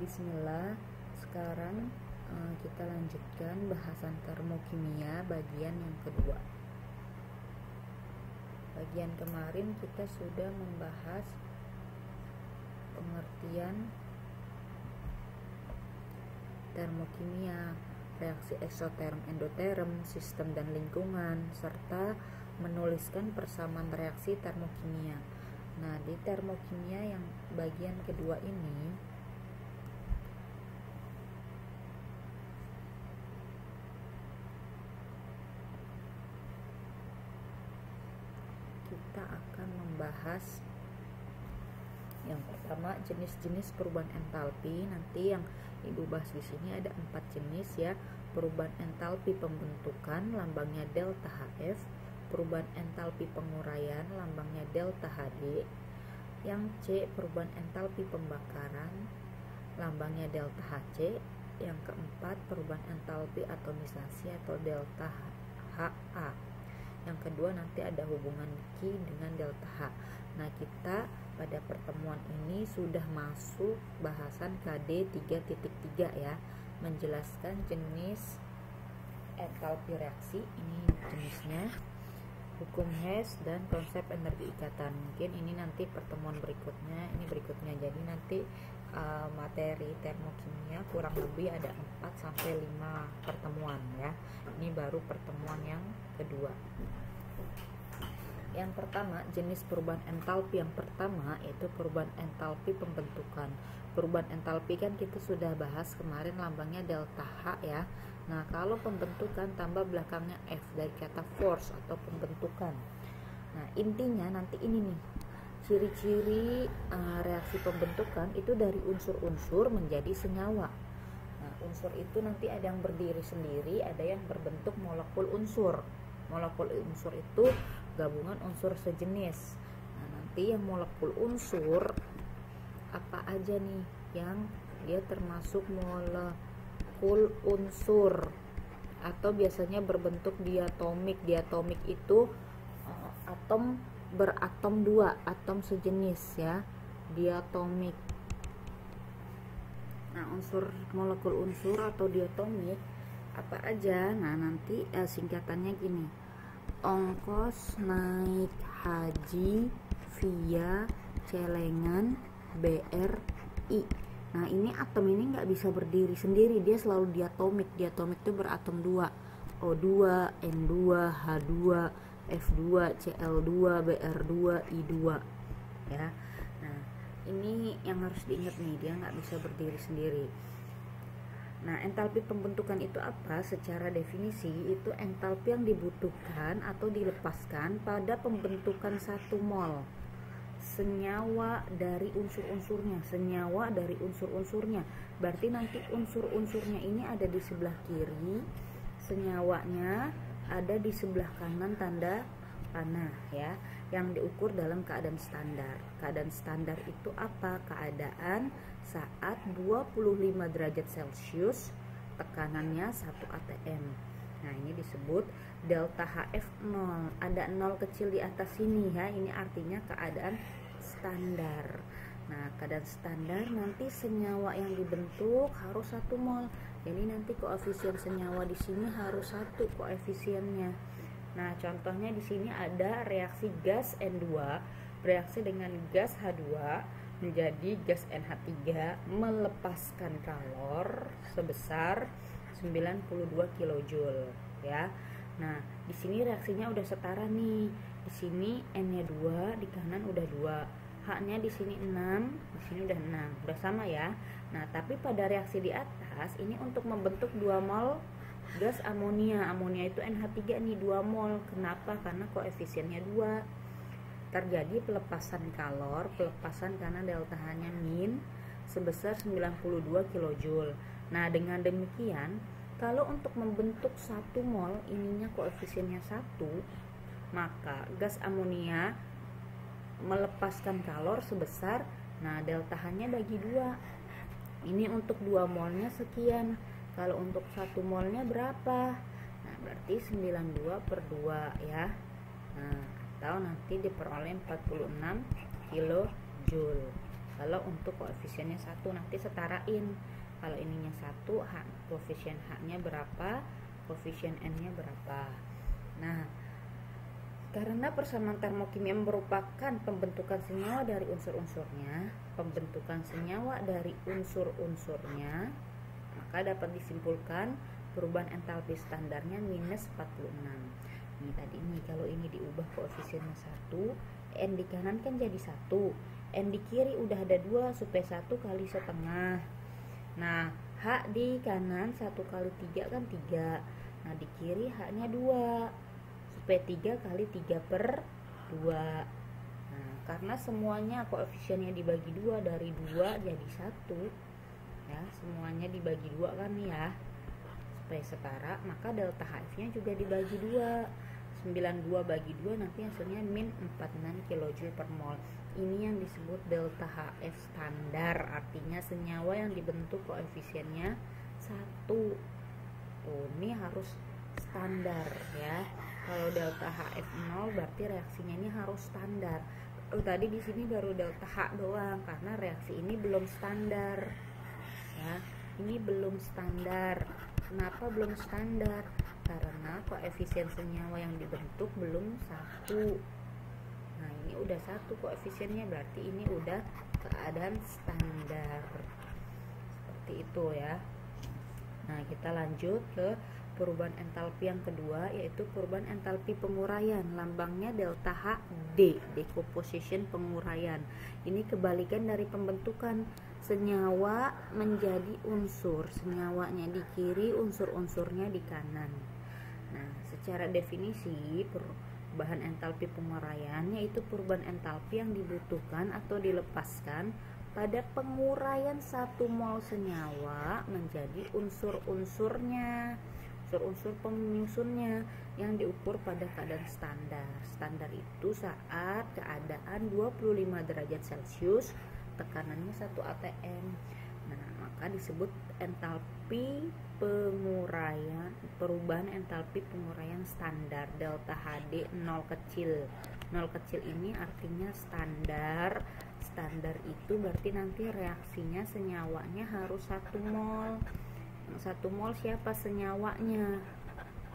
Bismillah. Sekarang kita lanjutkan bahasan termokimia bagian yang kedua. Bagian kemarin kita sudah membahas pengertian termokimia, reaksi eksoterm, endoterm, sistem dan lingkungan, serta menuliskan persamaan reaksi termokimia. Nah, di termokimia yang bagian kedua ini kita akan membahas yang pertama jenis-jenis perubahan entalpi. Nanti yang Ibu bahas di sini ada 4 jenis ya. Perubahan entalpi pembentukan, lambangnya delta HF. Perubahan entalpi penguraian, lambangnya delta HD. Yang C, perubahan entalpi pembakaran, lambangnya delta HC. Yang keempat, perubahan entalpi atomisasi atau delta HA. Yang kedua nanti ada hubungan Ki dengan delta H. Nah, kita pada pertemuan ini sudah masuk bahasan KD 3.3 ya, menjelaskan jenis entalpi reaksi. Ini jenisnya, hukum Hess dan konsep energi ikatan. Mungkin ini nanti pertemuan berikutnya, ini berikutnya. Jadi nanti materi termokimia kurang lebih ada 4 sampai 5 pertemuan ya. Ini baru pertemuan yang kedua. Yang pertama, jenis perubahan entalpi yang pertama yaitu perubahan entalpi pembentukan. Perubahan entalpi kan kita sudah bahas kemarin, lambangnya delta H ya. Nah, kalau pembentukan tambah belakangnya F dari kata force atau pembentukan. Nah, intinya nanti ini nih, ciri-ciri reaksi pembentukan itu dari unsur-unsur menjadi senyawa. Nah, unsur itu nanti ada yang berdiri sendiri, ada yang berbentuk molekul unsur. Molekul unsur itu gabungan unsur sejenis. Nah, nanti yang molekul unsur apa aja nih yang dia termasuk molekul unsur atau biasanya berbentuk diatomik. Diatomik itu atom beratom 2, atom sejenis ya, diatomik. Nah, unsur molekul unsur atau diatomik apa aja? Nah, nanti singkatannya gini: ongkos naik haji via celengan BRI. Nah, ini atom ini nggak bisa berdiri sendiri, dia selalu diatomik. Diatomik itu beratom 2, O2, N2, H2, F2, Cl2, Br2, I2 ya. Nah, ini yang harus diingat nih, dia nggak bisa berdiri sendiri. Nah, entalpi pembentukan itu apa? Secara definisi itu entalpi yang dibutuhkan atau dilepaskan pada pembentukan 1 mol senyawa dari unsur-unsurnya. Senyawa dari unsur-unsurnya. Berarti nanti unsur-unsurnya ini ada di sebelah kiri, senyawanya ada di sebelah kanan tanda panah ya, yang diukur dalam keadaan standar. Keadaan standar itu apa? Keadaan saat 25 derajat Celcius, tekanannya 1 atm. Nah, ini disebut delta HF 0. Ada 0 kecil di atas sini ya, ini artinya keadaan standar. Nah, keadaan standar nanti senyawa yang dibentuk harus 1 mol. Jadi nanti koefisien senyawa di sini harus 1 koefisiennya. Nah, contohnya di sini ada reaksi gas N2 bereaksi dengan gas H2 menjadi gas NH3 melepaskan kalor sebesar 92 kJ ya. Nah, di sini reaksinya udah setara nih. Di sini N-nya 2, di kanan udah 2. H-nya di sini 6, di sini udah 6. Udah sama ya. Nah, tapi pada reaksi di atas ini untuk membentuk 2 mol gas amonia. Amonia itu NH3 nih, 2 mol. Kenapa? Karena koefisiennya 2. Terjadi pelepasan kalor, pelepasan karena delta H-nya min sebesar 92 kJ. Nah, dengan demikian, kalau untuk membentuk 1 mol ininya koefisiennya 1, maka gas amonia melepaskan kalor sebesar, nah delta H-nya bagi 2. Ini untuk 2 molnya sekian. Kalau untuk 1 molnya berapa? Nah, berarti 92/2 ya. Nah, atau nanti diperoleh 46 kJ. Kalau untuk koefisiennya 1 nanti setarain. Kalau ininya 1, koefisien H-nya berapa, koefisien N-nya berapa. Nah, karena persamaan termokimia merupakan pembentukan senyawa dari unsur-unsurnya, maka dapat disimpulkan perubahan entalpi standarnya minus 46. Ini tadi nih, kalau ini diubah koefisiennya 1, N di kanan kan jadi 1, N di kiri udah ada 2, supaya 1 kali setengah. Nah, H di kanan 1 kali 3 kan 3. Nah, di kiri H-nya 2, supaya 3 kali 3 per 2. Nah, karena semuanya koefisiennya dibagi 2, dari 2 jadi 1 ya, semuanya dibagi 2 kan ya, supaya setara, maka delta HF nya juga dibagi 2. 92 bagi 2 nanti hasilnya min 46 kJ per mol. Ini yang disebut delta HF standar, artinya senyawa yang dibentuk koefisiennya 1. Tuh, ini harus standar ya. Kalau delta HF 0 berarti reaksinya ini harus standar. Tadi di sini baru delta H doang karena reaksi ini belum standar. Ya, ini belum standar. Kenapa belum standar? Karena koefisien senyawa yang dibentuk belum 1. Nah, ini udah 1 koefisiennya, berarti ini udah keadaan standar. Seperti itu ya. Nah, kita lanjut ke perubahan entalpi yang kedua, yaitu perubahan entalpi penguraian. Lambangnya delta H D, decomposition penguraian. Ini kebalikan dari pembentukan. Senyawa menjadi unsur, senyawanya di kiri, unsur-unsurnya di kanan. Nah, secara definisi perubahan entalpi penguraian yaitu perubahan entalpi yang dibutuhkan atau dilepaskan pada penguraian 1 mol senyawa menjadi unsur-unsurnya, unsur-unsur penyusunnya yang diukur pada keadaan standar. Standar itu saat keadaan 25 derajat Celcius, tekanannya 1 atm. Nah, maka disebut entalpi penguraian, perubahan entalpi penguraian standar delta HD 0 kecil. 0 kecil ini artinya standar. Standar itu berarti nanti reaksinya senyawanya harus 1 mol. Yang 1 mol siapa senyawanya?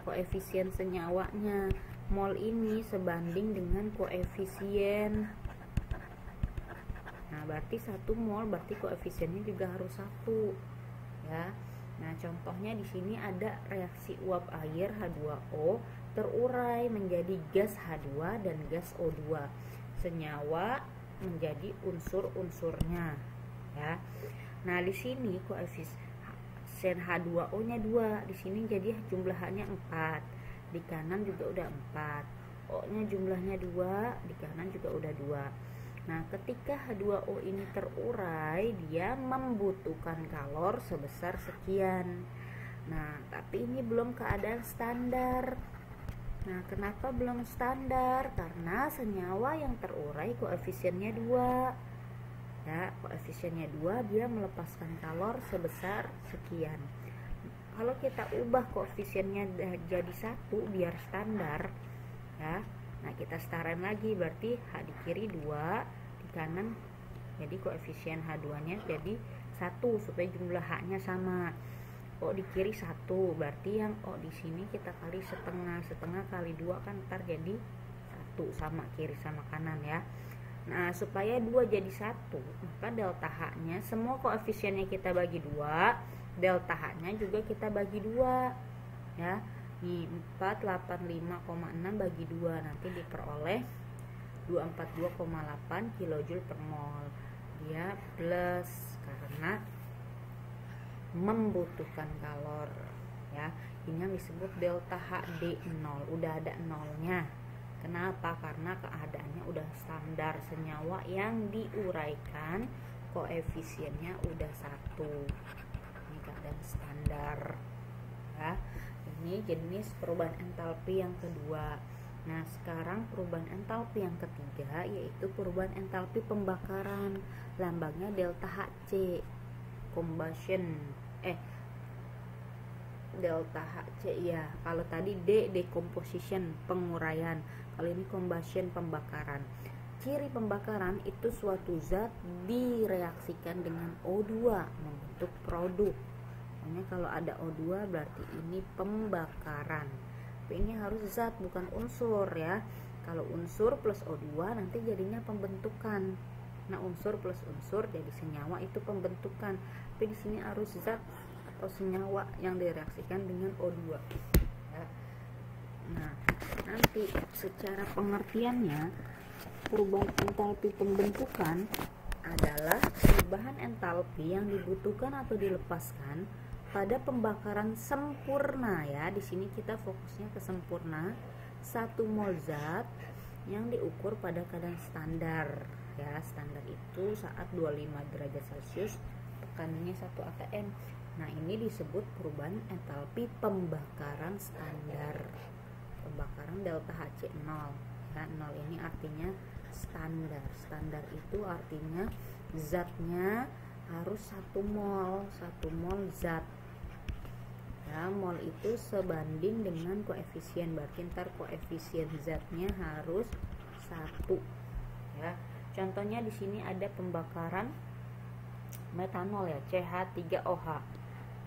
Koefisien senyawanya. Mol ini sebanding dengan koefisien. Nah, berarti 1 mol berarti koefisiennya juga harus 1 ya. Nah, contohnya di sini ada reaksi uap air H2O terurai menjadi gas H2 dan gas O2. Senyawa menjadi unsur-unsurnya ya. Nah, di sini koefisien H2O-nya 2, di sini jadi jumlah H-nya 4. Di kanan juga udah 4. O-nya jumlahnya 2, di kanan juga udah 2. Nah, ketika H2O ini terurai, dia membutuhkan kalor sebesar sekian. Nah, tapi ini belum keadaan standar. Nah, kenapa belum standar? Karena senyawa yang terurai koefisiennya 2. Ya, koefisiennya 2, dia melepaskan kalor sebesar sekian. Kalau kita ubah koefisiennya jadi 1 biar standar, ya. Nah, kita setarain lagi, berarti H di kiri 2, di kanan jadi koefisien H2-nya jadi 1 supaya jumlah H-nya sama. O di kiri 1, berarti yang O di sini kita kali setengah. Setengah kali 2 kan ntar jadi 1, sama kiri sama kanan ya. Nah, supaya 2 jadi 1, maka delta H-nya semua koefisiennya kita bagi 2, delta H-nya juga kita bagi 2 ya. Nih 485,6 bagi 2 nanti diperoleh 242,8 kJ per mol. Dia plus karena membutuhkan kalor ya. Ini yang disebut delta HD 0, udah ada nolnya. Kenapa? Karena keadaannya udah standar, senyawa yang diuraikan koefisiennya udah 1. Ini keadaan standar ya. Ini jenis perubahan entalpi yang kedua. Nah, sekarang perubahan entalpi yang ketiga yaitu perubahan entalpi pembakaran. Lambangnya delta HC, combustion. Delta HC ya. Kalau tadi D, decomposition, penguraian. Kalau ini combustion, pembakaran. ciri pembakaran itu suatu zat direaksikan dengan O2 membentuk produk. Makanya kalau ada O2 berarti ini pembakaran. Tapi ini harus zat bukan unsur ya. Kalau unsur plus O2 nanti jadinya pembentukan. Nah, unsur plus unsur jadi senyawa itu pembentukan. Tapi di sini harus zat atau senyawa yang direaksikan dengan O2. Ya. Nah, nanti secara pengertiannya perubahan entalpi pembentukan adalah perubahan entalpi yang dibutuhkan atau dilepaskan pada pembakaran sempurna ya. Di sini kita fokusnya ke sempurna. 1 mol zat yang diukur pada keadaan standar ya. Standar itu saat 25 derajat Celcius, tekanannya 1 atm. Nah, ini disebut perubahan entalpi pembakaran standar. Pembakaran delta Hc 0 ya. 0 ini artinya standar. Standar itu artinya zatnya harus 1 mol zat ya. Mol itu sebanding dengan koefisien, berarti ntar koefisien zatnya harus 1 ya. Contohnya di sini ada pembakaran metanol ya, CH3OH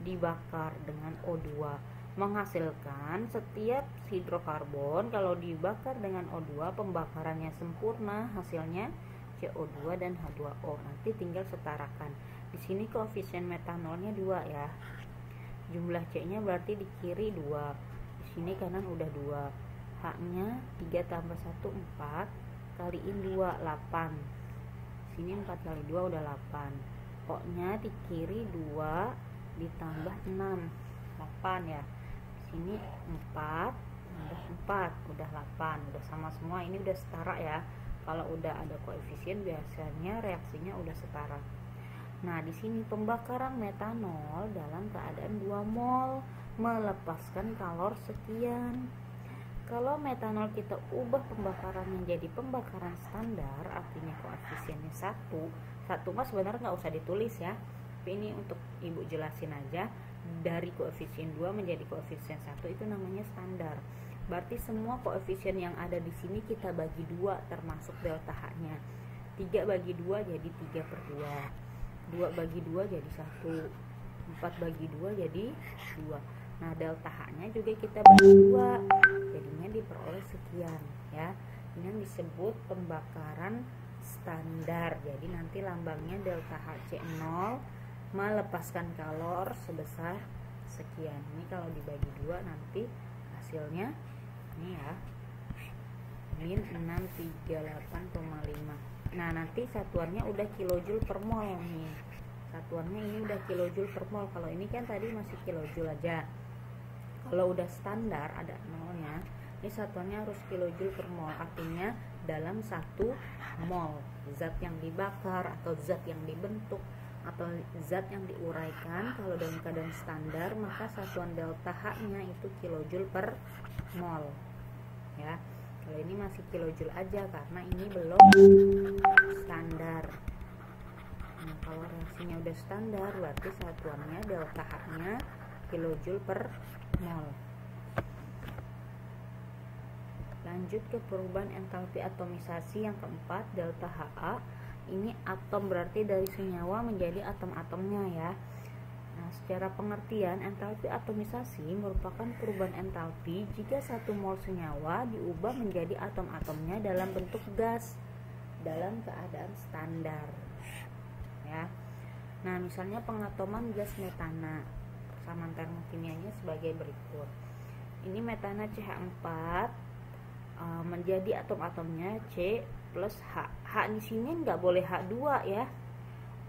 dibakar dengan O2 menghasilkan setiap hidrokarbon. Kalau dibakar dengan O2 pembakarannya sempurna, hasilnya CO2 dan H2O. Nanti tinggal setarakan. Di sini koefisien metanolnya 2 ya. Jumlah C-nya berarti di kiri 2. Di sini kanan udah 2. H-nya 3 tambah 1 4, kaliin 2 8. Sini 4 kali 2 udah 8. O-nya di kiri 2 ditambah 6 8 ya. Sini 4 tambah 4 udah 8, udah sama semua. Ini udah setara ya. Kalau udah ada koefisien biasanya reaksinya udah setara. Nah, di sini pembakaran metanol dalam keadaan 2 mol melepaskan kalor sekian. Kalau metanol kita ubah pembakaran menjadi pembakaran standar, artinya koefisiennya 1 mah sebenarnya nggak usah ditulis ya. Tapi ini untuk ibu jelasin aja. Dari koefisien 2 menjadi koefisien 1 itu namanya standar. Berarti semua koefisien yang ada di sini kita bagi 2 termasuk delta H-nya. 3 bagi 2 jadi 3/2. 2 bagi 2 jadi 1. 4 bagi 2 jadi 2. Nah, delta H-nya juga kita bagi 2. Jadinya diperoleh sekian ya. Ini yang disebut pembakaran standar. Jadi nanti lambangnya delta Hc0 melepaskan kalor sebesar sekian. Ini kalau dibagi 2 nanti hasilnya ini ya. Min 638,5. Nah, nanti satuannya udah kilojoule per mol nih. Satuannya ini udah kilojoule per mol. Kalau ini kan tadi masih kilojoule aja. Kalau udah standar ada nolnya, ini satuannya harus kilojoule per mol. Artinya dalam 1 mol zat yang dibakar atau zat yang dibentuk atau zat yang diuraikan, kalau dalam keadaan standar maka satuan delta H-nya itu kilojoule per mol ya. Kalau ini masih kilojoule aja karena ini belum standar. Nah, kalau reaksinya udah standar berarti satuannya delta H-nya kilojoule per mol. Lanjut ke perubahan entalpi atomisasi yang keempat, delta Ha. Ini atom berarti dari senyawa menjadi atom-atomnya ya. Nah, secara pengertian entalpi atomisasi merupakan perubahan entalpi jika 1 mol senyawa diubah menjadi atom-atomnya dalam bentuk gas dalam keadaan standar ya. Nah, misalnya pengatoman gas metana, persamaan termokimianya sebagai berikut. Ini metana CH4 menjadi atom-atomnya C plus H. H di sini nggak boleh H2 ya.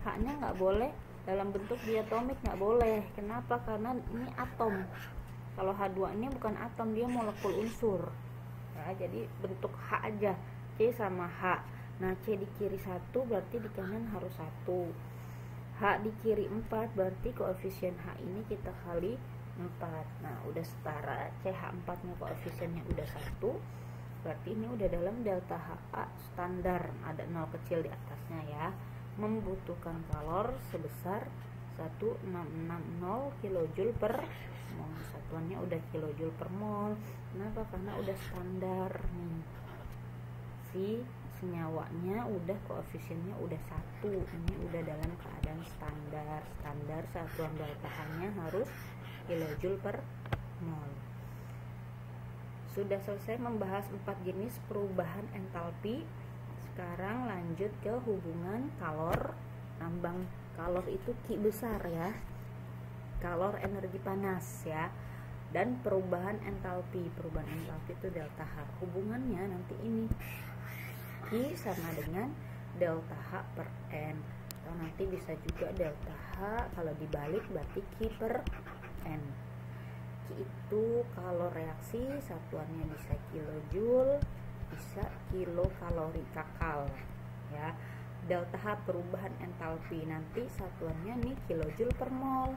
H-nya nggak boleh dalam bentuk diatomik, nggak boleh. Kenapa? Karena ini atom. Kalau H2 ini bukan atom, dia molekul unsur ya, jadi bentuk H aja, C sama H. Nah, C di kiri 1 berarti di kanan harus 1. H di kiri 4 berarti koefisien H ini kita kali 4. Nah, udah setara. CH4 nya koefisiennya udah 1, berarti ini udah dalam delta Ha standar, ada 0 kecil di atasnya ya. Membutuhkan kalor sebesar 1660 kilojoule per mol. Satuannya udah kilojoule per mol. Kenapa? Karena udah standar nih. Si senyawanya udah koefisiennya udah 1. Ini udah dalam keadaan standar satuan delta H-nya harus kilojoule per mol. Sudah selesai membahas 4 jenis perubahan entalpi. Sekarang lanjut ke hubungan kalor. Lambang kalor itu Q besar ya, kalor energi panas ya. Dan perubahan entalpi itu delta H. Hubungannya nanti ini Q sama dengan delta H per N, atau nanti bisa juga delta H kalau dibalik berarti Q per N. Q itu kalau reaksi satuannya bisa kilojoule, bisa kilokalori kakal ya. Delta H perubahan entalpi nanti satuannya nih kilojoule per mol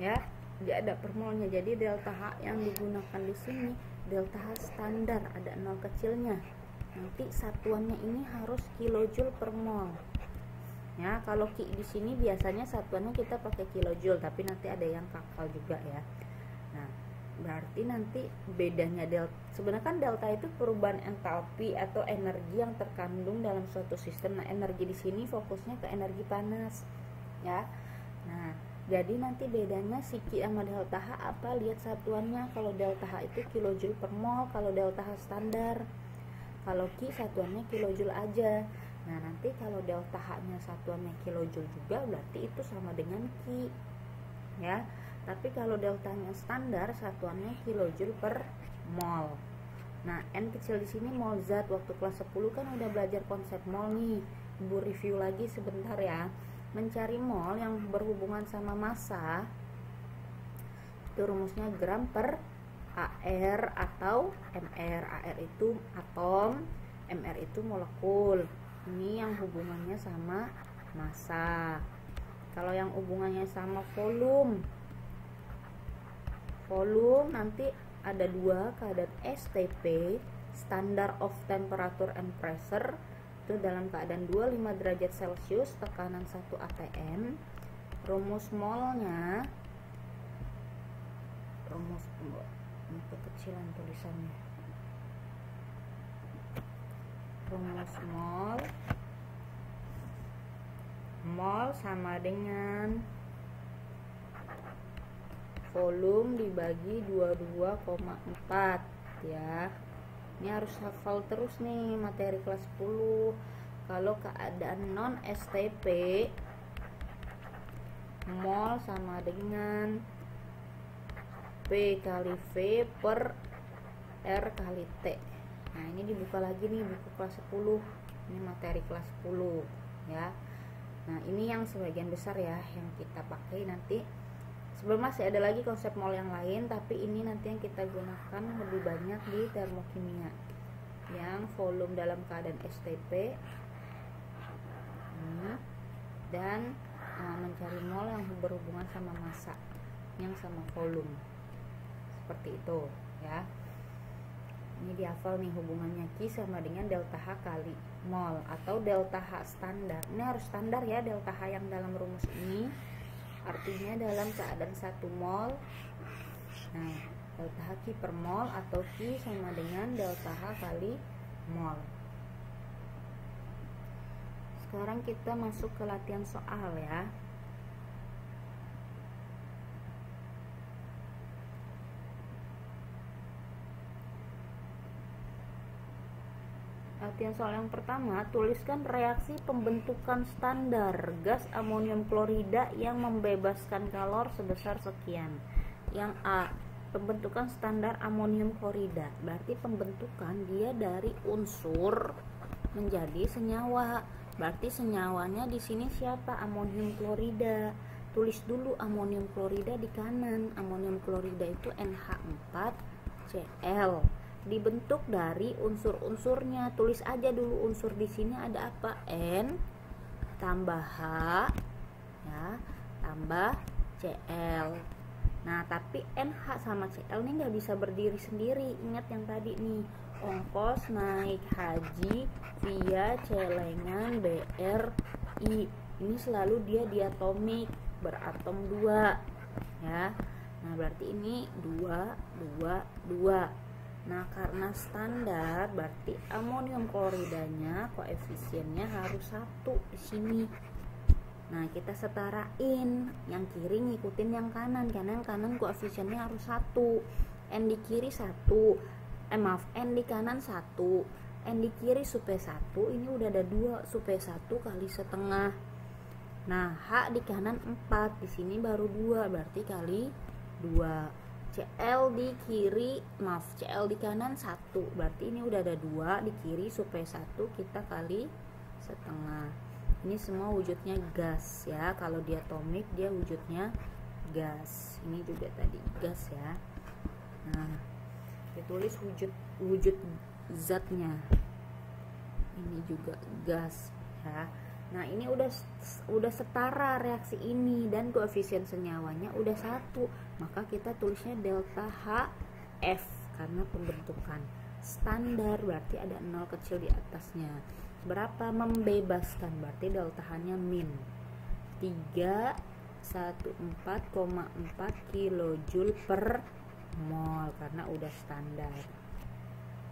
ya. Dia ada per molnya, jadi delta H yang digunakan di sini delta H standar, ada 0 kecilnya. Nanti satuannya ini harus kilojoule per mol ya. Kalau Q di sini biasanya satuannya kita pakai kilojoule, tapi nanti ada yang kakal juga ya. Nah, berarti nanti bedanya delta, sebenarnya kan delta itu perubahan entalpi atau energi yang terkandung dalam suatu sistem. Nah, energi di sini fokusnya ke energi panas ya. Nah, jadi nanti bedanya si Q sama delta H apa? Lihat satuannya. Kalau delta H itu kilojoule per mol, kalau delta H standar. Kalau Q satuannya kilojoule aja. Nah, nanti kalau delta H-nya satuannya kilojoule juga, berarti itu sama dengan Q ya. Tapi kalau deltanya standar satuannya kilojoule per mol. Nah, N kecil di sini mol zat. Waktu kelas 10 kan udah belajar konsep mol nih. Ibu review lagi sebentar ya. Mencari mol yang berhubungan sama massa itu rumusnya gram per AR atau MR. AR itu atom, MR itu molekul. Ini yang hubungannya sama massa. Kalau yang hubungannya sama volume nanti ada 2, keadaan STP, standard of temperature and pressure, itu dalam keadaan 25 derajat Celcius, tekanan 1 atm. Rumus molnya, ini kekecilan tulisannya. Rumus mol sama dengan volume dibagi 22,4 ya. Ini harus hafal terus nih materi kelas 10. Kalau keadaan non STP, mol sama dengan P kali V per R kali T. Nah, ini dibuka lagi nih buku kelas 10. Ini materi kelas 10 ya. Nah, ini yang sebagian besar ya yang kita pakai nanti. Sebelum masih ada lagi konsep mol yang lain, tapi ini nanti yang kita gunakan lebih banyak di termokimia. Yang volume dalam keadaan STP dan mencari mol yang berhubungan sama massa yang sama volume. Seperti itu ya. Ini dihafal nih hubungannya Q sama dengan delta H kali mol atau delta H standar. Ini harus standar ya delta H yang dalam rumus ini. Artinya dalam keadaan 1 mol, nah delta H Q per mol atau Q sama dengan delta H kali mol. Sekarang kita masuk ke latihan soal ya. Latihan soal yang pertama, tuliskan reaksi pembentukan standar gas amonium klorida yang membebaskan kalor sebesar sekian. Yang A, pembentukan standar amonium klorida, berarti pembentukan dia dari unsur menjadi senyawa. Berarti senyawanya di sini siapa? Amonium klorida. Tulis dulu amonium klorida di kanan. Amonium klorida itu NH4Cl. Dibentuk dari unsur-unsurnya. Tulis aja dulu unsur di sini ada apa? N tambah H ya, tambah Cl. Nah, tapi NH sama Cl ini nggak bisa berdiri sendiri. Ingat yang tadi nih, ongkos naik haji via celengan BRI. Ini selalu dia diatomik, beratom 2 ya. Nah, berarti ini 2, 2, 2. Nah, karena standar berarti amonium kloridanya koefisiennya harus 1 di sini. Nah, kita setarain, yang kiri ngikutin yang kanan karena yang kanan koefisiennya harus 1. N di kiri 1. N di kanan 1. N di kiri supaya 1, ini udah ada 2, supaya 1 kali setengah. Nah, H di kanan 4, di sini baru 2, berarti kali 2. CL di kiri, CL di kanan 1, berarti ini udah ada 2 di kiri, supaya 1 kita kali setengah. Ini semua wujudnya gas ya, kalau diatomik dia wujudnya gas. Ini juga tadi gas ya. Nah, ditulis wujud zatnya. Ini juga gas ya. Nah, ini udah setara reaksi ini dan koefisien senyawanya udah 1. Maka kita tulisnya delta HF karena pembentukan. Standar berarti ada 0 kecil di atasnya. Berapa membebaskan? Berarti delta H-nya min 314,4 kJ per mol karena udah standar.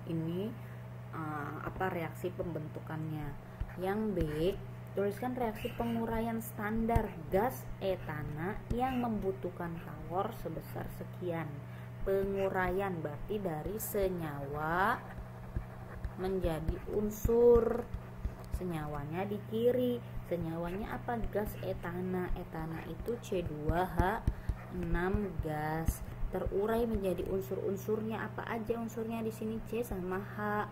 Ini reaksi pembentukannya. Yang B, tuliskan reaksi penguraian standar gas etana yang membutuhkan kalor sebesar sekian. Penguraian berarti dari senyawa menjadi unsur. Senyawanya di kiri. Senyawanya apa? Gas etana. Etana itu C2H6 gas. Terurai menjadi unsur-unsurnya apa aja unsurnya di sini? C sama H.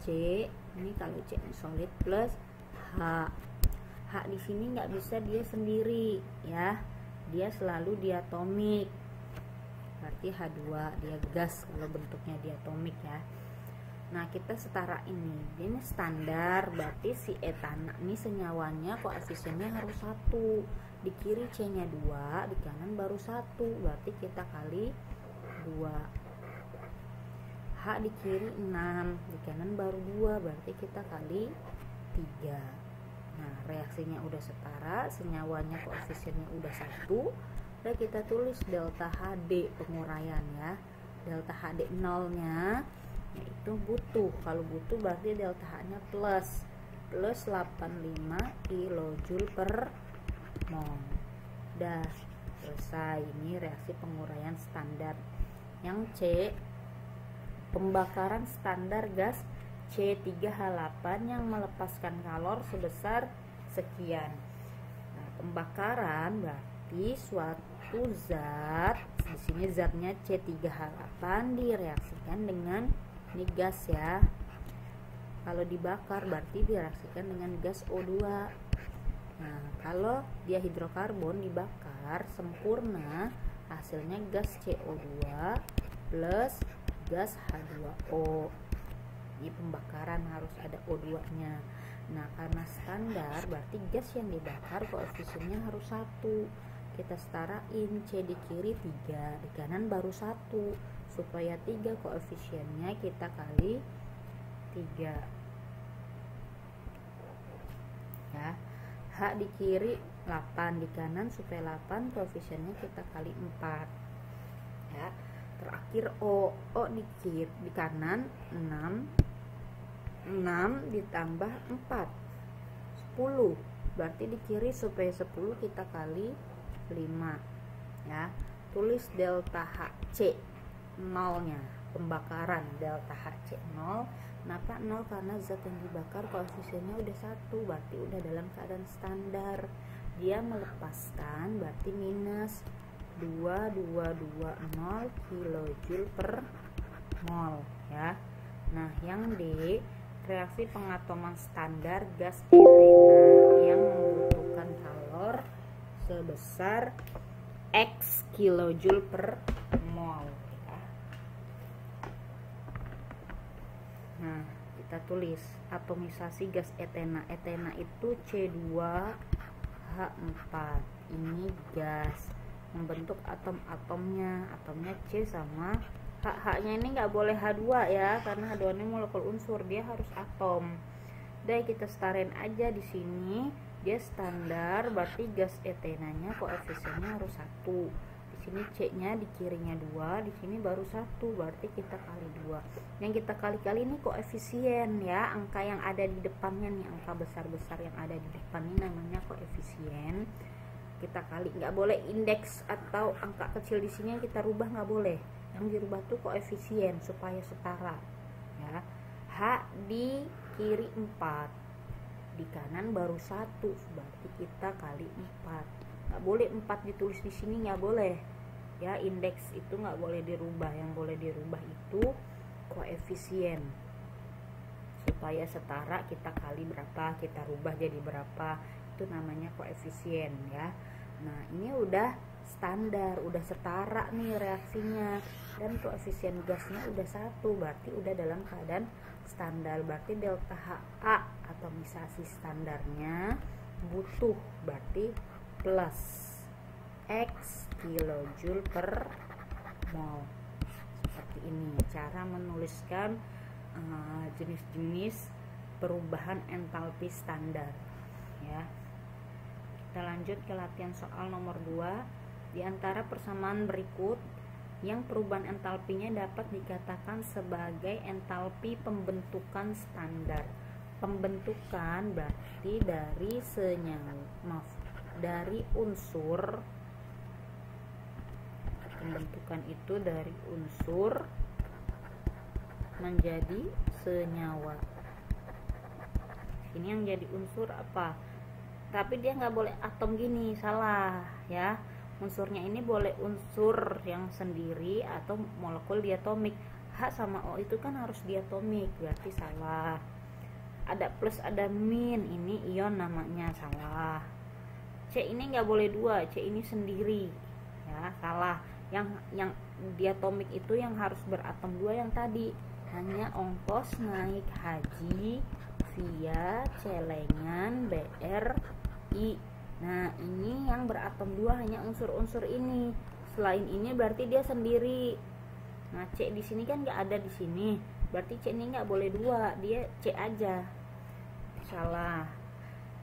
C ini kalau C solid plus H. H di sini nggak bisa dia sendiri ya, dia selalu diatomik, berarti H2 dia gas kalau bentuknya diatomik ya. Nah, kita setara ini standar, berarti si etana ini senyawanya koefisiennya harus 1, di kiri C nya 2, di kanan baru 1, berarti kita kali 2. H di kiri 6, di kanan baru 2, berarti kita kali 3. Nah, reaksinya udah setara, senyawanya koefisiennya udah 1. Dan kita tulis delta HD penguraian ya. Delta HD 0-nya yaitu butuh. Kalau butuh berarti delta H-nya plus 85 kJ per mol. Dah selesai. Ini reaksi penguraian standar. Yang C, pembakaran standar gas C3H8 yang melepaskan kalor sebesar sekian. Nah, pembakaran berarti suatu zat, di sini zatnya C3H8 direaksikan dengan ini gas ya. Kalau dibakar berarti direaksikan dengan gas O2. Nah, kalau dia hidrokarbon dibakar sempurna, hasilnya gas CO2 plus gas H2O. Di pembakaran harus ada O2-nya. Nah, karena standar berarti gas yang dibakar koefisiennya harus 1. Kita setarain, C di kiri 3, di kanan baru 1. Supaya 3 koefisiennya kita kali 3 ya. H di kiri 8, di kanan supaya 8 koefisiennya kita kali 4 ya. Terakhir O di kanan 6 ditambah 4 10, berarti di kiri supaya 10 kita kali 5 ya. Tulis delta HC 0 nya pembakaran, delta HC 0. Kenapa 0? Karena zat yang dibakar koefisiennya udah 1, berarti udah dalam keadaan standar. Dia melepaskan berarti minus 2220 kJ per mol ya. Nah, yang D, reaksi pengatoman standar gas etena yang membutuhkan kalor sebesar X kJ per mol ya. Nah, kita tulis atomisasi gas etena. Etena itu C2H4. Ini gas membentuk atomnya C sama H-nya ini nggak boleh H2 ya, karena H2 ini molekul unsur, dia harus atom. Dan kita setarain aja di sini, dia standar berarti gas etenanya koefisiennya harus 1. Di sini C-nya di kirinya 2, di sini baru 1, berarti kita kali 2. Yang kita kali-kali ini koefisien ya, angka yang ada di depannya nih, angka besar-besar yang ada di depan ini namanya koefisien. Kita kali, nggak boleh indeks atau angka kecil di sini yang kita rubah, nggak boleh. Yang dirubah tuh koefisien supaya setara ya. H di kiri 4, di kanan baru 1, berarti kita kali 4. Nggak boleh 4 ditulis di sini, nggak boleh ya, indeks itu nggak boleh dirubah. Yang boleh dirubah itu koefisien supaya setara, kita kali berapa, kita rubah jadi berapa, itu namanya koefisien ya. Nah ini udah standar, udah setara nih reaksinya, dan koefisien gasnya udah 1, berarti udah dalam keadaan standar. Berarti delta HA atomisasi standarnya butuh, berarti plus X kilojoule per mol. Seperti ini cara menuliskan jenis-jenis perubahan entalpi standar ya. Kita lanjut ke latihan soal nomor 2. Di antara persamaan berikut yang perubahan entalpinya dapat dikatakan sebagai entalpi pembentukan standar. Pembentukan berarti dari dari unsur, pembentukan itu dari unsur menjadi senyawa. Ini yang jadi unsur apa? Tapi dia nggak boleh atom gini, salah ya. Unsurnya ini boleh unsur yang sendiri atau molekul diatomik. H sama O itu kan harus diatomik, berarti salah. Ada plus ada min, ini ion namanya, salah. C ini nggak boleh 2, C ini sendiri ya, salah. Yang diatomik itu yang harus beratom 2 yang tadi, hanya ongkos naik haji via celengan BRI. Nah ini yang beratom 2 hanya unsur-unsur ini, selain ini berarti dia sendiri. Nah C di sini kan nggak ada di sini, berarti C ini nggak boleh 2, dia C aja, salah.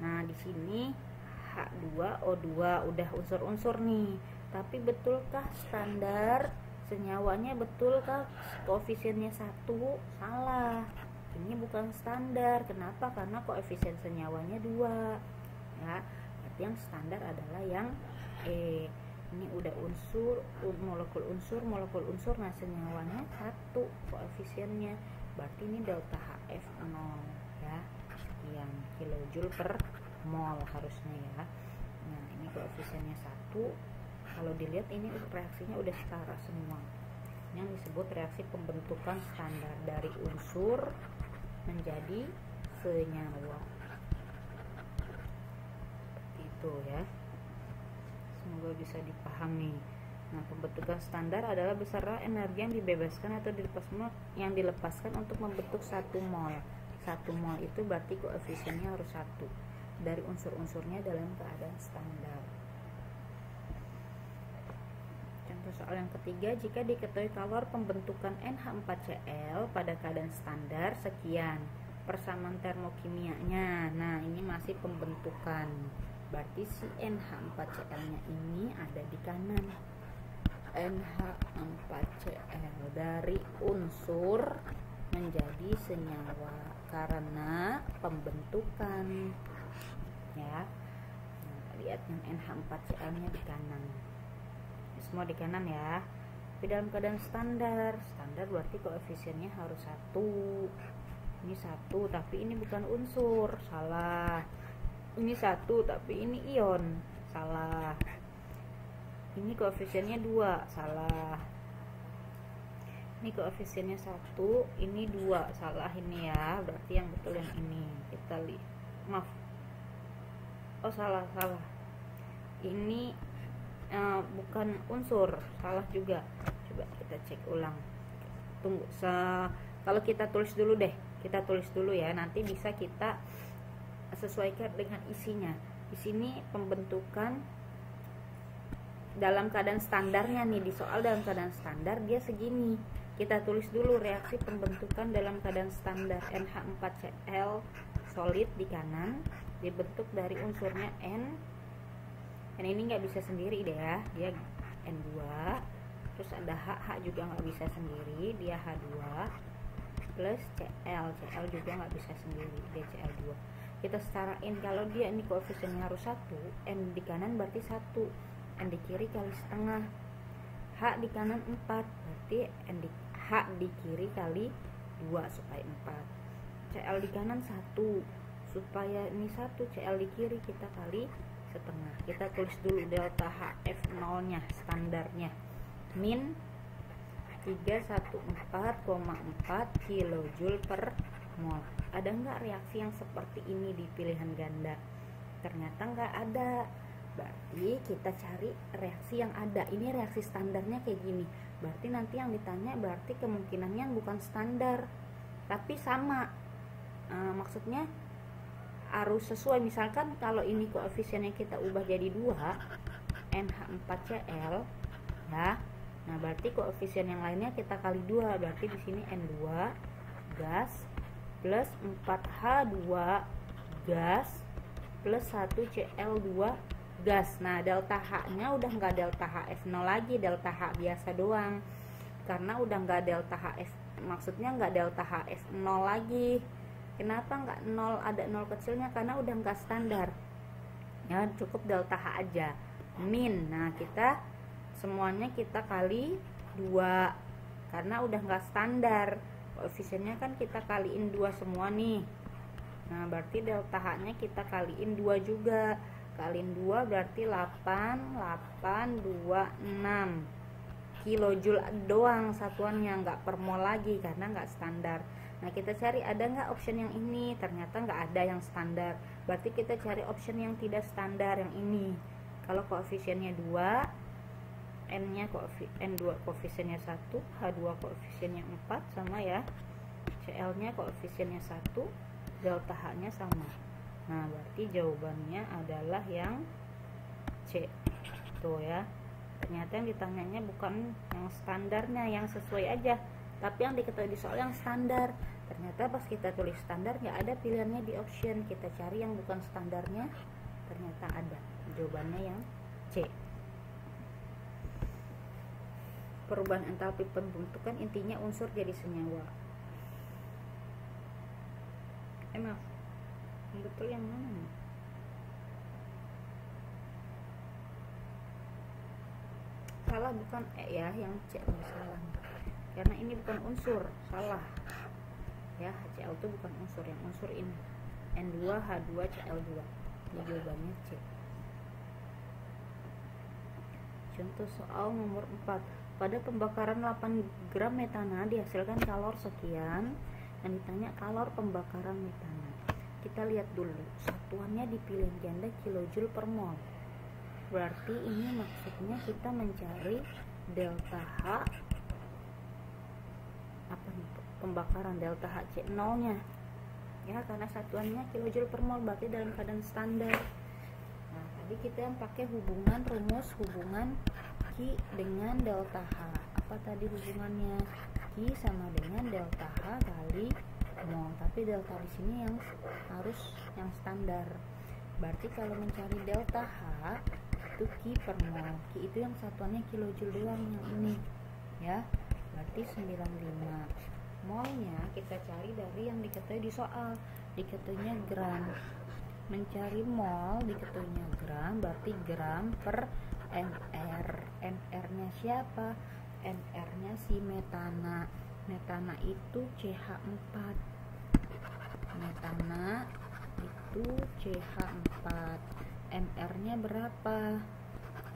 Nah di sini H2O2 udah unsur-unsur nih, tapi betulkah standar senyawanya, betulkah koefisiennya 1? Salah, ini bukan standar. Kenapa? Karena koefisien senyawanya 2 ya. Berarti yang standar adalah yang E. Ini udah unsur, molekul unsur, nah senyawanya 1 koefisiennya, berarti ini delta HF 0 ya, sekian kilojoule per mol harusnya ya. Nah ini koefisiennya 1, kalau dilihat ini reaksinya udah setara semua, yang disebut reaksi pembentukan standar dari unsur menjadi senyawa. Seperti itu ya, semoga bisa dipahami. Nah pembentukan standar adalah besaran energi yang dibebaskan atau dilepaskan untuk membentuk 1 mol. 1 mol itu berarti koefisiennya harus 1 dari unsur-unsurnya dalam keadaan standar. Contoh soal yang ketiga, jika diketahui kalor pembentukan NH4Cl pada keadaan standar sekian, persamaan termokimianya. Nah ini masih pembentukan, berarti si NH4Cl nya ini ada di kanan. NH4Cl dari unsur menjadi senyawa karena pembentukan ya. Nah, lihat yang NH4Cl nya di kanan, semua di kanan ya. Tapi dalam keadaan standar berarti koefisiennya harus 1. Ini 1 tapi ini bukan unsur, salah. Ini 1 tapi ini ion, salah. Ini koefisiennya 2, salah. Ini koefisiennya 1, ini 2, salah ini ya. Berarti yang betul yang ini. Kita lihat, maaf. Oh salah. Ini bukan unsur, salah juga. Coba kita cek ulang. Tunggu, kalau kita tulis dulu deh. Kita tulis dulu ya, nanti bisa kita sesuaikan dengan isinya. Di sini pembentukan dalam keadaan standarnya nih, di soal dalam keadaan standar dia segini. Kita tulis dulu reaksi pembentukan dalam keadaan standar. NH4Cl solid di kanan dibentuk dari unsurnya N. Dan ini nggak bisa sendiri deh ya, dia N2, terus ada H juga nggak bisa sendiri, dia H2 plus Cl juga nggak bisa sendiri, dia Cl2. Kita setarain, kalau dia ini koefisiennya harus 1, N di kanan berarti 1, N di kiri kali setengah, H di kanan 4, berarti H di kiri kali 2 supaya 4, Cl di kanan 1, supaya ini 1, Cl di kiri kita kali setengah. Kita tulis dulu delta HF0 nya, standarnya min 314,4 kJ per mol. Ada nggak reaksi yang seperti ini di pilihan ganda? Ternyata nggak ada. Berarti kita cari reaksi yang ada. Ini reaksi standarnya kayak gini. Berarti nanti yang ditanya berarti kemungkinannya bukan standar, tapi sama. Maksudnya harus sesuai. Misalkan kalau ini koefisiennya kita ubah jadi 2, NH4Cl, ya. Nah, berarti koefisien yang lainnya kita kali 2, berarti di sini N2 gas plus 4H2 gas plus 1Cl2 gas. Nah, delta H-nya udah nggak delta HF0 lagi, delta H biasa doang. Karena udah nggak delta HF, maksudnya nggak delta HF0 lagi. Kenapa nggak 0, ada 0 kecilnya? Karena udah nggak standar. Ya, cukup delta H aja. Min. Nah, kita semuanya kita kali 2 karena udah nggak standar. Koefisiennya kan kita kaliin 2 semua nih. Nah, berarti delta H-nya kita kaliin 2 juga. Kaliin 2 berarti 8,826 kilojoule doang satuannya, nggak per mol lagi karena nggak standar. Nah, kita cari ada nggak option yang ini? Ternyata nggak ada yang standar. Berarti kita cari option yang tidak standar, yang ini. Kalau koefisiennya 2, N-nya N2 koefisiennya 1, H2 koefisiennya 4 sama ya. Cl-nya koefisiennya 1, delta H-nya sama. Nah, berarti jawabannya adalah yang C. Tuh ya. Ternyata yang ditanyanya bukan yang standarnya, yang sesuai aja, tapi yang diketahui di soal yang standar. Ternyata pas kita tulis standar nggak ada pilihannya di option. Kita cari yang bukan standarnya, ternyata ada. Jawabannya yang C. Perubahan entalpi pembentukan intinya unsur jadi senyawa. Maaf, betul yang mana? Salah, bukan ya, yang C salah. Karena ini bukan unsur, salah. Ya, HCl itu bukan unsur, yang unsur ini N2, H2, Cl2. Jadi jawabannya C. Contoh soal nomor 4. Pada pembakaran 8 gram metana dihasilkan kalor sekian, dan ditanya kalor pembakaran metana. Kita lihat dulu, satuannya di pilihan ganda kilojoule per mol. Berarti ini maksudnya kita mencari delta H, apa nih, pembakaran delta HC0 nya ya, karena satuannya kilojoule per mol, berarti dalam keadaan standar. Nah, tadi kita yang pakai hubungan, rumus hubungan Q dengan delta H. Apa tadi hubungannya? Q sama dengan delta H kali mol, tapi delta di sini yang harus yang standar. Berarti kalau mencari delta H itu Q per mol. Q itu yang satuannya kilojoule doang, yang ini ya. Berarti 95. Molnya kita cari dari yang diketahui di soal, diketahuinya gram. Mencari mol diketahuinya gram, berarti gram per mr. Mr-nya siapa? Mr-nya si metana. Metana itu CH4. Metana itu CH4. Mr-nya berapa?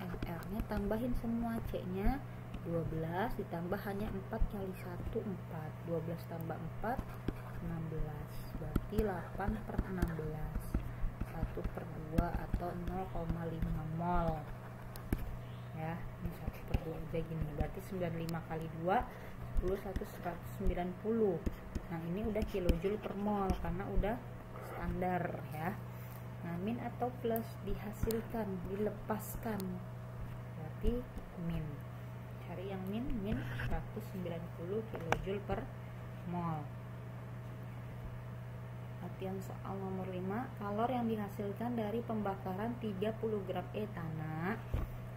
Mr-nya tambahin semua, C-nya 12 ditambah hanya 4 kali 1 4. 12 tambah 4 16. Berarti 8 per 16. 1 per 2 atau 0,5 mol. Ya, ini 1 per 2 aja gini. Berarti 95 kali 2 10 190. Nah, ini udah kilojoule per mol karena udah standar ya. Nah, min atau plus, dihasilkan, dilepaskan. Berarti min. Cari yang min 190 kJ per mol. Latihan soal nomor 5. Kalor yang dihasilkan dari pembakaran 30 gram etana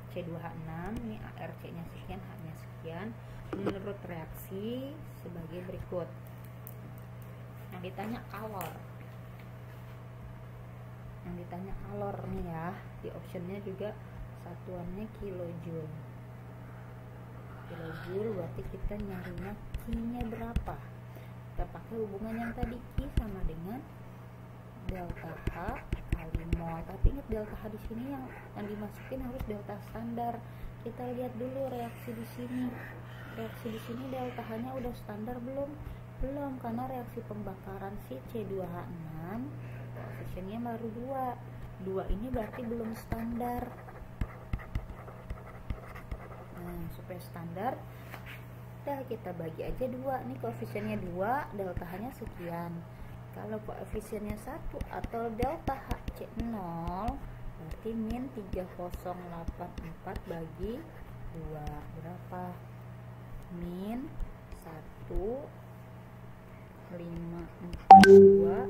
C2H6, ini C nya sekian, H nya sekian, menurut reaksi sebagai berikut. Yang ditanya kalor, nih ya, di optionnya juga satuannya kilojoule. Berarti kita nyarinya Q-nya berapa. Kita pakai hubungan yang tadi, Q sama dengan delta H kali mol. Tapi ingat delta H di sini yang dimasukin harus delta standar. Kita lihat dulu reaksi di sini. Delta H-nya udah standar belum? Belum, karena reaksi pembakaran si C2H6 koefisiennya baru 2. 2 ini berarti belum standar. Nah, supaya standar, udah kita bagi aja 2. Nih koefisiennya 2, delta H-nya sekian. Kalau koefisiennya 1 atau delta H C0, berarti min 3084 bagi 2 berapa? Min 1542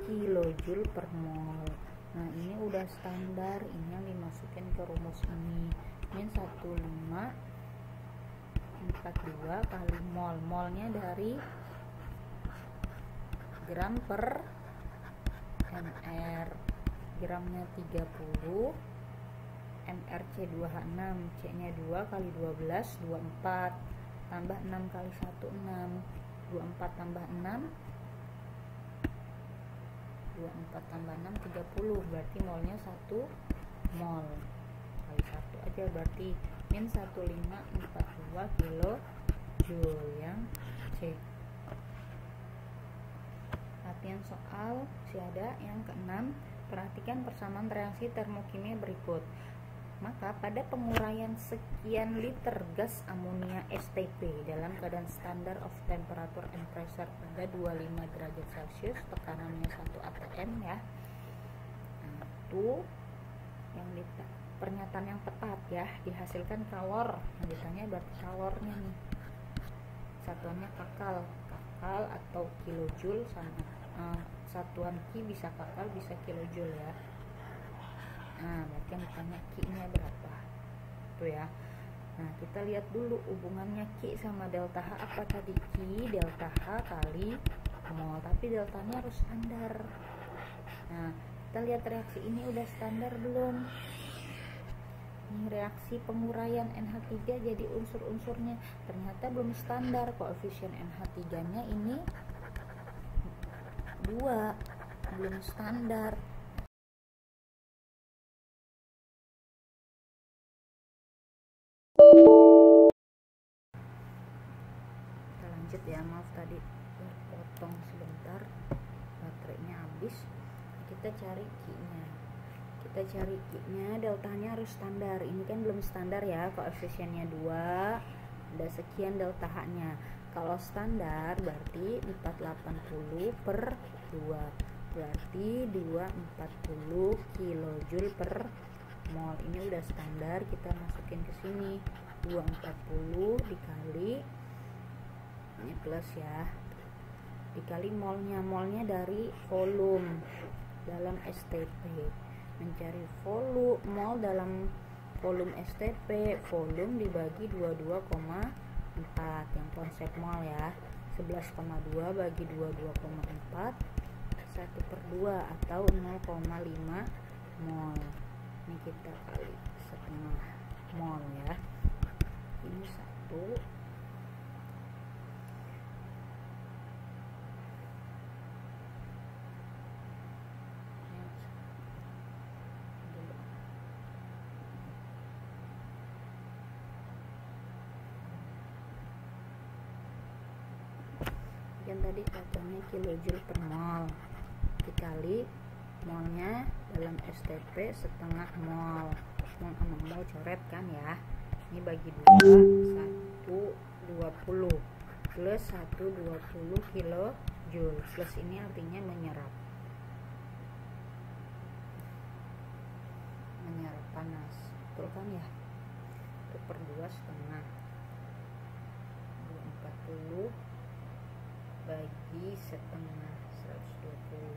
kilojoule per mol. Nah, ini udah standar, ini yang dimasukin ke rumus ini. Min 1542 kali mol. Molnya dari gram per mr. Gramnya 30, mr C2H6, C nya 2 kali 12 24, tambah 6 kali 1 6, 24 tambah 6 30, berarti molnya 1 mol kali 1 aja, berarti min 1542 kilojoule yang C. Latihan soal masih ada yang ke-6. Perhatikan persamaan reaksi termokimia berikut. Maka pada penguraian sekian liter gas amonia STP dalam keadaan standar of temperature and pressure pada 25 derajat Celcius, tekanannya 1 atm ya. Nah, itu yang pernyataan yang tepat ya, dihasilkan kalor. Yang ditanya berarti kalornya nih. Satuannya kakal atau kilojoule sama satuan Q bisa kakal bisa kilojoule ya. Nah, berarti yang ditanya Q-nya berapa tuh ya. Nah, kita lihat dulu hubungannya Q sama delta H apa tadi? Q delta H kali mol, tapi deltanya harus standar. Nah, kita lihat reaksi ini udah standar belum? Ini reaksi penguraian NH3 jadi unsur-unsurnya ternyata belum standar. Koefisien NH3 nya ini 2, belum standar. Kita lanjut ya, maaf tadi potong sebentar, baterainya habis. Kita cari Q-nya, deltanya harus standar. Ini kan belum standar ya, koefisiennya 2, ada sekian delta H-nya. Kalau standar berarti 480 per 2, berarti 240 kilojoule per mol. Ini udah standar, kita masukin ke sini. 240 dikali, ini plus ya, dikali molnya dari volume dalam STP. Mencari volume mol dalam volume STP, volume dibagi 22,4 yang konsep mol ya. 11,2 bagi 22,4 1/2 atau 0,5 mol. Ini kita kali setengah mol ya. Ini 1 yang tadi katanya kilojoule per mol dikali molnya dalam STP setengah mol. Mol coret kan ya. Ini bagi 2, 120 plus 120 kilojoule. Plus ini artinya menyerap panas, betul kan ya? 1/2 setengah, 240 bagi setengah 120.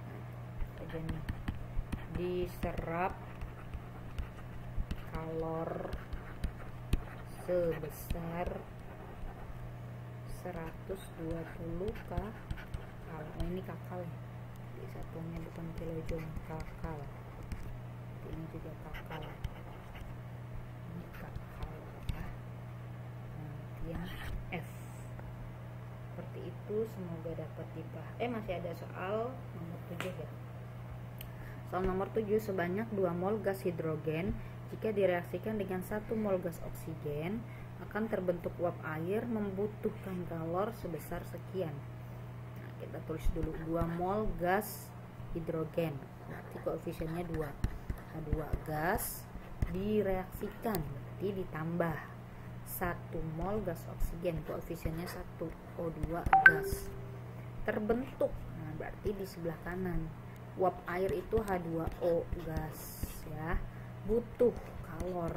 Nah, aja nih diserap kalor sebesar 120 kal. Ini kakal ya, di satuannya bukan kilojoule, kakal. Ini juga kakal, ini kakal ya. Kemudian F. Seperti itu, semoga dapat dipahami. Masih ada soal nomor 7 ya. Soal nomor 7, sebanyak 2 mol gas hidrogen jika direaksikan dengan 1 mol gas oksigen akan terbentuk uap air membutuhkan kalor sebesar sekian. Nah, kita tulis dulu 2 mol gas hidrogen, berarti koefisiennya 2. H2 gas direaksikan, berarti ditambah 1 mol gas oksigen, koefisiennya 1. O2 gas terbentuk, nah berarti di sebelah kanan. Uap air itu H2O gas ya, butuh kalor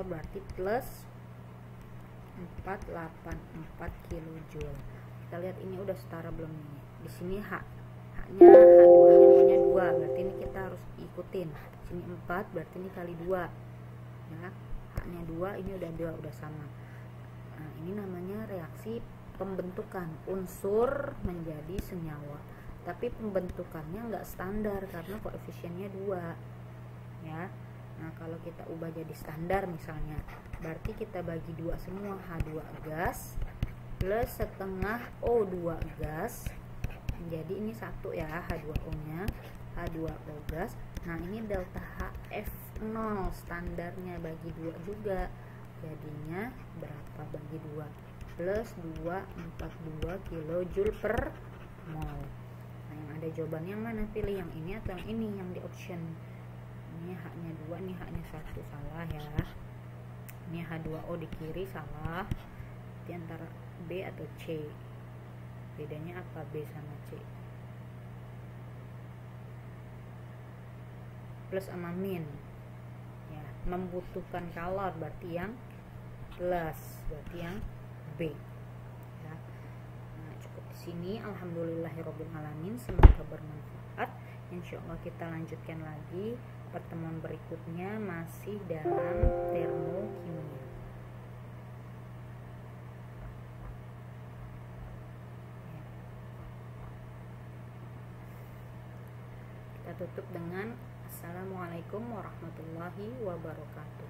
berarti plus 484 kilojoule. Kita lihat ini udah setara belum nih. Di sini H-nya H2-nya 2, berarti ini kita harus ikutin. Sini 4, berarti ini kali 2. Ya, H-nya 2, ini udah 2, udah sama. Nah, ini namanya reaksi pembentukan unsur menjadi senyawa. Tapi pembentukannya nggak standar karena koefisiennya 2. Ya. Nah, kalau kita ubah jadi standar misalnya, berarti kita bagi 2 semua, H2 gas plus setengah O2 gas. Jadi ini 1 ya, H2O-nya, H2O gas. Nah, ini delta HF0 standarnya bagi 2 juga. Jadinya berapa bagi 2? Plus 242 kilojoule per mol. Nah, yang ada jawabannya yang mana? Pilih yang ini atau yang ini, yang di option. Ini H-nya 2, ini H-nya 1, salah ya. Ini H2O di kiri, salah. Di antara B atau C. Bedanya apa B sama C? Plus sama min. Ya, membutuhkan kalor berarti yang plus, berarti yang B. Ya. Nah, cukup di sini. Alhamdulillahirabbil alamin. Semoga bermanfaat. Insyaallah kita lanjutkan lagi pertemuan berikutnya masih dalam termokimia. Kita tutup dengan Assalamualaikum warahmatullahi wabarakatuh.